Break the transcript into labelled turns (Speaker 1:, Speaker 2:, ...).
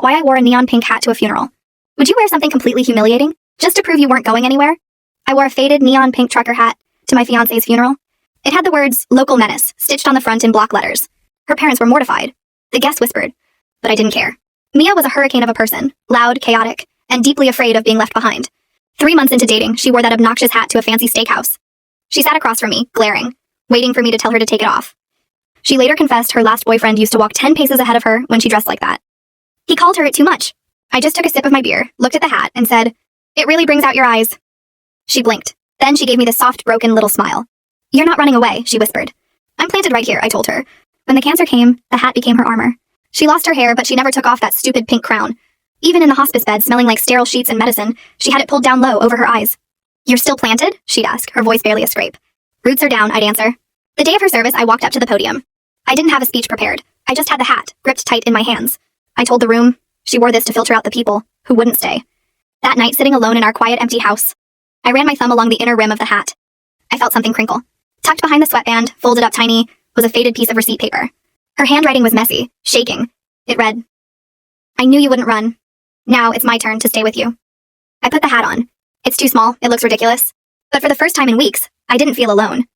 Speaker 1: why I wore a neon pink hat to a funeral. Would you wear something completely humiliating, just to prove you weren't going anywhere? I wore a faded neon pink trucker hat to my fiancé's funeral. It had the words, "Local Menace," stitched on the front in block letters. Her parents were mortified. The guests whispered, but I didn't care. Mia was a hurricane of a person, loud, chaotic, and deeply afraid of being left behind. 3 months into dating, she wore that obnoxious hat to a fancy steakhouse. She sat across from me, glaring, waiting for me to tell her to take it off. She later confessed her last boyfriend used to walk 10 paces ahead of her when she dressed like that. He called her it too much. I just took a sip of my beer, looked at the hat, and said, "It really brings out your eyes." She blinked. Then she gave me the soft, broken little smile. "You're not running away," she whispered. "I'm planted right here," I told her. When the cancer came, the hat became her armor. She lost her hair, but she never took off that stupid pink crown. Even in the hospice bed, smelling like sterile sheets and medicine, she had it pulled down low over her eyes. "You're still planted?" she'd ask, her voice barely a scrape. "Roots are down," I'd answer. The day of her service, I walked up to the podium. I didn't have a speech prepared. I just had the hat, gripped tight in my hands. I told the room, she wore this to filter out the people who wouldn't stay. That night, sitting alone in our quiet, empty house, I ran my thumb along the inner rim of the hat. I felt something crinkle. Tucked behind the sweatband, folded up tiny, was a faded piece of receipt paper. Her handwriting was messy, shaking. It read, "I knew you wouldn't run. Now it's my turn to stay with you." I put the hat on. It's too small, it looks ridiculous. But for the first time in weeks, I didn't feel alone.